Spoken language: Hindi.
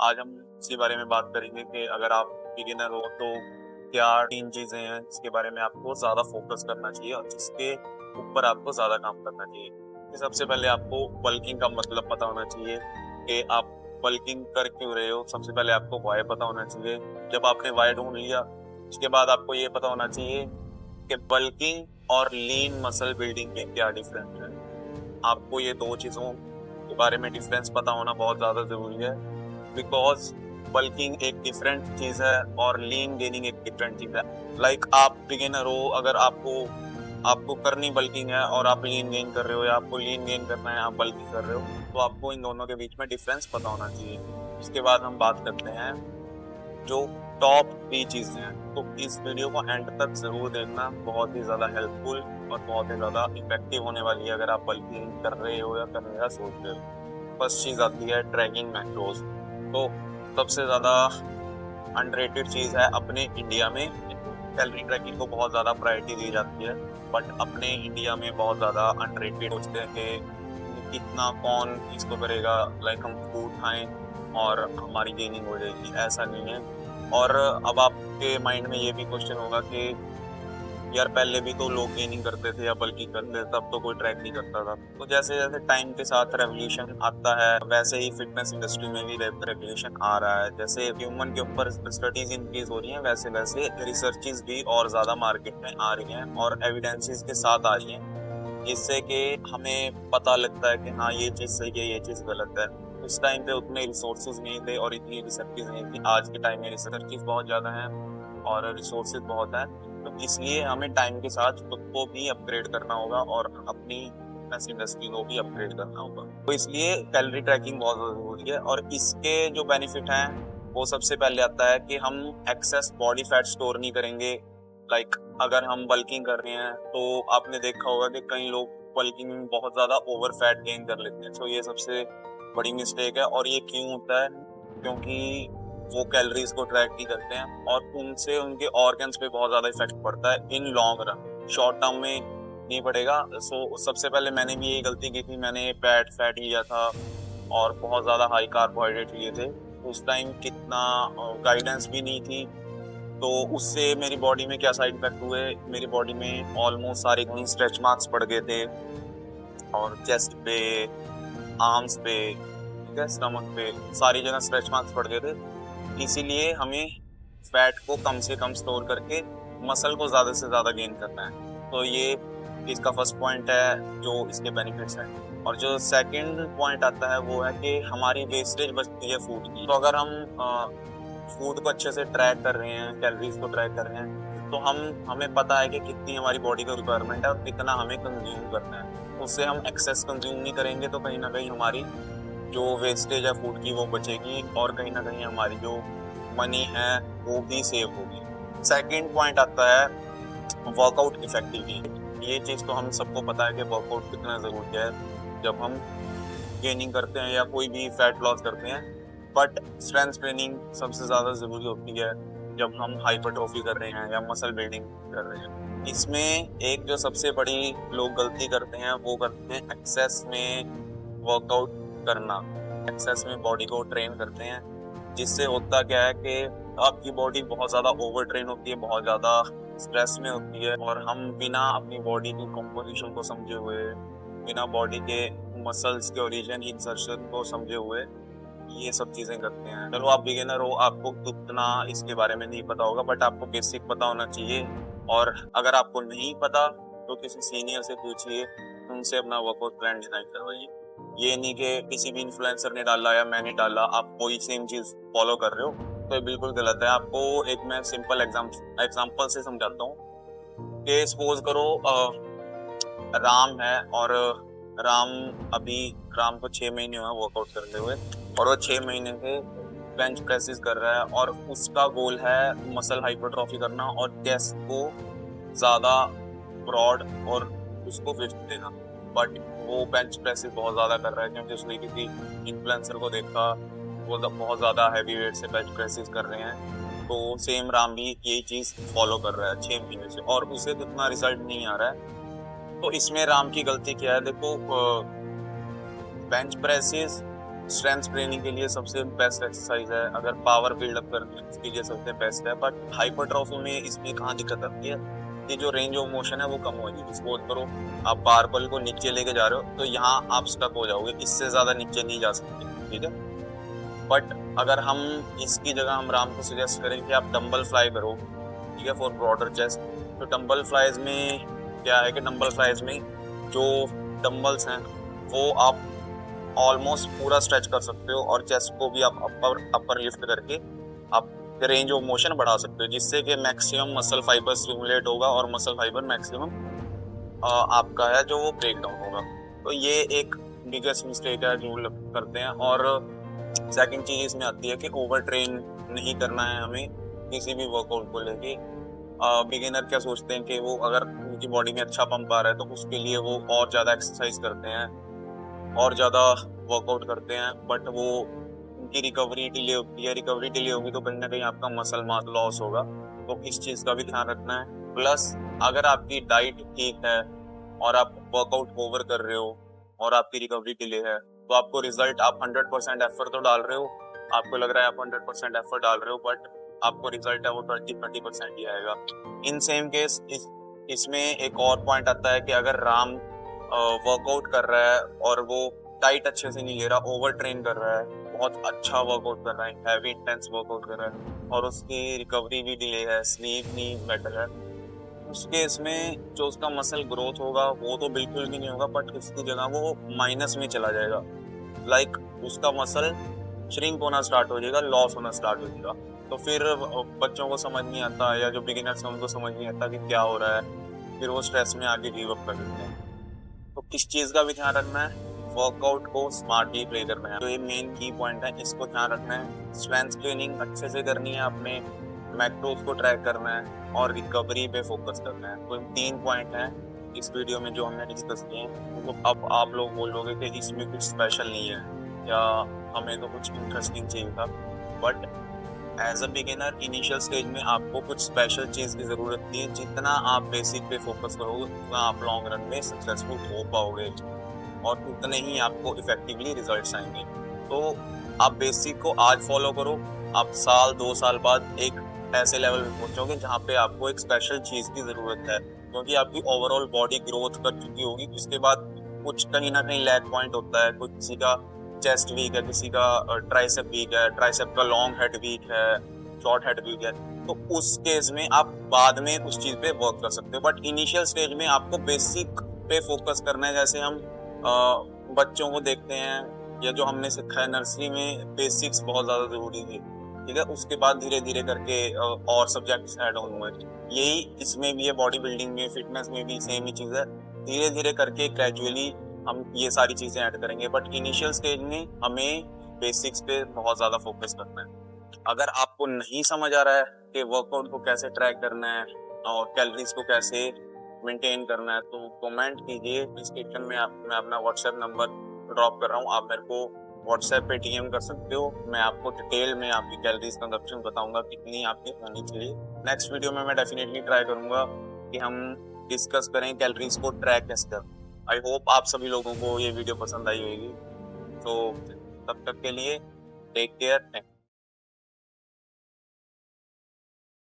आज हम इसी बारे में बात करेंगे कि अगर आप बिगिनर हो तो क्या 3 चीज़ें हैं जिसके बारे में आपको ज़्यादा फोकस करना चाहिए और जिसके ऊपर आपको ज़्यादा काम करना चाहिए। कि सबसे पहले आपको बल्किंग का मतलब पता होना चाहिए कि आप बल्किंग कर क्यों रहे हो। सबसे पहले आपको व्हाय पता होना चाहिए। जब आपने व्हाय ढूंढ लिया, उसके बाद आपको ये पता होना चाहिए कि बल्किंग और लीन मसल बिल्डिंग में क्या डिफरेंस है। आपको ये 2 चीज़ों के बारे में डिफरेंस पता होना बहुत ज़्यादा ज़रूरी है। बिकॉज बल्किंग एक डिफरेंट चीज है और लीन गेनिंग एक डिफरेंट चीज है। लाइक आप बिगिनर हो, अगर आपको आपको करनी बल्किंग है और आप लीन गेन कर रहे हो, या आपको लीन गेन करना है आप बल्किंग कर रहे हो, तो आपको इन दोनों के बीच में डिफरेंस पता होना चाहिए। उसके बाद हम बात करते हैं जो टॉप 3 चीजें हैं। तो इस वीडियो को एंड तक जरूर देखना, बहुत ही ज्यादा हेल्पफुल और बहुत ही ज्यादा इफेक्टिव होने वाली है अगर आप बल्किंग कर रहे हो या करने का सोच रहे हो। फर्स्ट चीज आती है ट्रैकिंग मैक्रोज। तो सबसे ज्यादा अनरेटेड चीज है अपने इंडिया में। कैलोरी ट्रैकिंग को बहुत ज्यादा प्रायोरिटी दी जाती है, बट अपने इंडिया में बहुत ज्यादा अनरेटेड सोचते हैं कि कितना कौन इसको करेगा, लाइक हम फूड खाएं और हमारी गेनिंग हो जाएगी, ऐसा नहीं है। और अब आपके माइंड में ये भी क्वेश्चन होगा कि यार पहले भी तो लोग गेनिंग करते थे या बल्कि करते थे, तब तो कोई ट्रैक नहीं करता था। तो जैसे जैसे टाइम के साथ रेवोल्यूशन आता है, वैसे ही फिटनेस इंडस्ट्री में भी रेवोल्यूशन आ रहा है। जैसे ह्यूमन के ऊपर स्टडीज इंक्रीज हो रही हैं, वैसे वैसे रिसर्चेस भी और ज्यादा मार्केट में आ रही हैं और एविडेंसेस के साथ आ रही हैं, जिससे कि हमें पता लगता है कि हाँ ये चीज सही है, ये चीज गलत है। उस टाइम पे उतने रिसोर्सेज नहीं थे और इतनी रिसर्चेज नहीं थी। आज के टाइम में रिसर्चेज बहुत ज्यादा हैं और रिसोर्सेज बहुत है। तो इसलिए हमें टाइम के साथ खुद को भी अपग्रेड करना होगा और अपनी फिटनेस इंडस्ट्री को भी अपग्रेड करना होगा। तो इसलिए कैलोरी ट्रैकिंग बहुत जरूरी है। और इसके जो बेनिफिट हैं वो सबसे पहले आता है कि हम एक्सेस बॉडी फैट स्टोर नहीं करेंगे। लाइक अगर हम बल्किंग कर रहे हैं तो आपने देखा होगा कि कई लोग बल्किंग में बहुत ज्यादा ओवर फैट गेन कर लेते हैं। तो ये सबसे बड़ी मिस्टेक है। और ये क्यों होता है? क्योंकि वो कैलोरीज को ट्रैक नहीं करते हैं और उनसे उनके ऑर्गन्स पे बहुत ज्यादा इफेक्ट पड़ता है in long run. Short term में नहीं पड़ेगा। सो सबसे पहले मैंने भी यही गलती की थी, मैंने फैट लिया था और बहुत ज्यादा हाई कार्बोहाइड्रेट लिए थे। उस टाइम कितना गाइडेंस भी नहीं थी, तो उससे मेरी बॉडी में क्या साइड इफेक्ट हुए, मेरी बॉडी में ऑलमोस्ट सारे कहीं स्ट्रेच मार्क्स पड़ गए थे और चेस्ट पे, आर्म्स पे, ठीक है, स्टमक पे, सारी जगह स्ट्रेच मार्क्स पड़ गए थे। इसीलिए हमें फैट को कम से कम स्टोर करके मसल को ज्यादा से ज्यादा गेन करना है। तो ये इसका फर्स्ट पॉइंट है जो इसके बेनिफिट्स हैं। और जो सेकंड पॉइंट आता है वो है कि हमारी वेस्टेज बचती है फूड की। तो अगर हम फूड को अच्छे से ट्रैक कर रहे हैं, कैलोरीज को ट्रैक कर रहे हैं, तो हमें पता है कि कितनी हमारी बॉडी को रिक्वायरमेंट है और कितना हमें कंज्यूम करना है। उससे हम एक्सेस कंज्यूम नहीं करेंगे तो कहीं ना कहीं हमारी जो वेस्टेज है फूड की वो बचेगी और कहीं ना कहीं हमारी जो मनी है वो भी सेव होगी। सेकंड पॉइंट आता है वर्कआउट इफेक्टिवली। ये चीज तो हम सबको पता है कि वर्कआउट कितना जरूरी है जब हम गेनिंग करते हैं या कोई भी फैट लॉस करते हैं। बट स्ट्रेंथ ट्रेनिंग सबसे ज्यादा जरूरी होती है जब हम हाइपरट्रॉफी कर रहे हैं या मसल बिल्डिंग कर रहे हैं। इसमें एक जो सबसे बड़ी लोग गलती करते हैं वो करते हैं एक्सेस में वर्कआउट करना, एक्सेस में बॉडी को ट्रेन करते हैं। जिससे होता क्या है कि आपकी बॉडी बहुत ज्यादा ओवर ट्रेन होती है, बहुत ज्यादा स्ट्रेस में होती है और हम बिना अपनी बॉडी की कंपोजिशन को समझे हुए, बिना बॉडी के मसल्स के ओरिजिन इंसर्शन को समझे हुए ये सब चीजें करते हैं। चलो आप बिगिनर हो, आपको उतना इसके बारे में नहीं पता होगा, बट आपको बेसिक पता होना चाहिए। और अगर आपको नहीं पता तो किसी सीनियर से पूछिए, उनसे अपना वर्कआउट प्लान डिजाइन करवाइए। ये नहीं कि किसी भी इन्फ्लुएंसर ने डाला या मैंने डाला आप कोई सेम चीज फॉलो कर रहे हो, तो ये बिल्कुल गलत है। आपको एक मैं सिंपल एग्जांपल से समझाता हूँ कि सपोज करो राम है और राम को 6 महीने हुए वर्कआउट करते हुए और वो 6 महीने से बेंच प्रेसेस कर रहा है और उसका गोल है मसल हाइपरट्रॉफी करना और चेस्ट को ज्यादा ब्रॉड और उसको फिट देना। बट वो बेंच प्रेसेस बहुत ज्यादा कर रहा है क्योंकि उसने किसी इन्फ्लुएंसर को देखा वो बहुत ज्यादा हैवी वेट से बेंच प्रेसेस कर रहे हैं। तो सेम राम भी यही चीज फॉलो कर रहा है 6 महीने से और उसे तो इतना रिजल्ट नहीं आ रहा है। तो इसमें राम की गलती क्या है? देखो, बेंच प्रेसेस स्ट्रेंथ ट्रेनिंग के लिए सबसे बेस्ट एक्सरसाइज है, अगर पावर बिल्डअप करनी है उसके लिए सबसे बेस्ट है। बट हाइपरट्रॉफी में इसमें कहाँ दिक्कत आती है कि जो रेंज ऑफ मोशन है वो कम होगी। सपोज करो आप बारबल को नीचे लेके जा रहे हो तो यहाँ आप स्टक हो जाओगे, इससे ज्यादा नीचे नहीं जा सकते, ठीक है। बट अगर हम इसकी जगह हम राम को सजेस्ट करें कि आप डंबल फ्लाई करो, ठीक है, फॉर ब्रॉडर चेस्ट। तो डंबल फ्लाइज में क्या है कि डंबल फ्लाइज में जो डंबल्स हैं वो आप ऑलमोस्ट पूरा स्ट्रेच कर सकते हो और चेस्ट को भी आप अपर लिफ्ट करके आप रेंज ऑफ मोशन बढ़ा सकते हो, जिससे कि मैक्सिमम मसल फाइबर स्टिमुलेट होगा और मसल फाइबर मैक्सिमम आपका है जो वो ब्रेक डाउन होगा। तो ये एक बिगेस्ट मिस्टेक है जो लोग करते हैं। और सेकंड चीज इसमें आती है कि ओवर ट्रेन नहीं करना है हमें किसी भी वर्कआउट को लेके। बिगिनर क्या सोचते हैं कि वो अगर उनकी बॉडी में अच्छा पंप आ रहा है तो उसके लिए वो और ज्यादा एक्सरसाइज करते हैं और ज़्यादा वर्कआउट करते हैं, बट वो उनकी रिकवरी डिले होती है। रिकवरी डिले होगी तो कहीं ना कहीं आपका मसल मास लॉस होगा, तो इस चीज़ का भी ध्यान रखना है। प्लस अगर आपकी डाइट ठीक है और आप वर्कआउट ओवर कर रहे हो और आपकी रिकवरी डिले है तो आपको रिजल्ट, आप 100% एफर्ट तो डाल रहे हो, आपको लग रहा है आप 100% एफर्ट डाल रहे हो, बट आपको रिजल्ट है वो 20% ही आएगा। इन सेम केस इसमें एक और पॉइंट आता है कि अगर राम वर्कआउट कर रहा है और वो डाइट अच्छे से नहीं ले रहा, ओवर ट्रेन कर रहा है, बहुत अच्छा वर्कआउट कर रहा है, हैवी इंटेंस वर्कआउट कर रहा है और उसकी रिकवरी भी डिले है, स्लीप नहीं बेटर है, उस केस में जो उसका मसल ग्रोथ होगा वो तो बिल्कुल भी नहीं होगा, बट उसकी जगह वो माइनस में चला जाएगा। लाइक उसका मसल श्रिंक होना स्टार्ट हो जाएगा, लॉस होना स्टार्ट हो जाएगा। तो फिर बच्चों को समझ नहीं आता या जो बिगिनर्स हैं उनको समझ नहीं आता कि क्या हो रहा है, फिर वो स्ट्रेस में आगे गिव अप कर देते हैं। तो किस चीज का भी ध्यान रखना है, वर्कआउट को स्मार्टली प्ले करना है, तो ये मेन की पॉइंट है, इसको ध्यान रखना है। स्ट्रेंथ ट्रेनिंग अच्छे से करनी है, अपने मैक्रोस को ट्रैक करना है और रिकवरी पे फोकस करना है। तो 3 पॉइंट हैं इस वीडियो में जो हमने डिस्कस किए हैं। तो अब आप लोग बोलोगे कि इसमें कुछ स्पेशल नहीं है या हमें तो कुछ इंटरेस्टिंग चाहिए था, but as a beginner initial stage में आपको कुछ स्पेशल चीज की जरूरत नहीं है। जितना आप बेसिक पे फोकस करोगे उतना आप लॉन्ग रन में सक्सेसफुल हो पाओगे और उतने ही आपको इफेक्टिवली रिजल्ट्स आएंगे। तो आप बेसिक को आज फॉलो करो, आप साल 2 साल बाद एक ऐसे लेवल पे पहुंचोगे जहाँ पे आपको एक स्पेशल चीज की जरूरत है, क्योंकि आपकी ओवरऑल बॉडी ग्रोथ कर चुकी होगी। उसके बाद कुछ कहीं ना कहीं लैग पॉइंट होता है, कुछ किसी का चेस्ट वीक है, किसी का ट्राइसेप वीक है, ट्राइसेप का लॉन्ग हेड वीक है, शॉर्ट हेड वीक है, तो उस केस में आप बाद में उस चीज पे वर्क कर सकते हो। बट इनिशियल स्टेज में आपको बेसिक पे फोकस करना है। जैसे हम बच्चों को देखते हैं या जो हमने सीखा है नर्सरी में, बेसिक्स बहुत ज्यादा जरूरी थी, ठीक है, उसके बाद धीरे धीरे करके और सब्जेक्ट्स ऐड ऑन हुए। यही इसमें भी है, बॉडी बिल्डिंग में, फिटनेस में भी सेम ही चीज है। धीरे धीरे करके ग्रेजुअली हम ये सारी चीजें ऐड करेंगे, बट इनिशियल स्टेज में हमें बेसिक्स पे बहुत ज्यादा फोकस करना है। अगर आपको नहीं समझ आ रहा है कि वर्कआउट को कैसे ट्रैक करना है और कैलोरीज को कैसे मेंटेन करना है, तो कमेंट कीजिए। डिस्क्रिप्शन में मैं अपना व्हाट्सएप नंबर ड्रॉप कर रहा हूँ, आप मेरे को व्हाट्सएप पे डीएम कर सकते हो। मैं आपको डिटेल में आपकी कैलोरीज कंजप्शन बताऊंगा कितनी आपकी होनी चाहिए। नेक्स्ट वीडियो में मैं डेफिनेटली ट्राई करूंगा कि हम डिस्कस करें कैलोरीज को ट्रैक कैसे करना। आई होप आप सभी लोगों को ये वीडियो पसंद आई होगी। तो तब तक के लिए टेक केयर।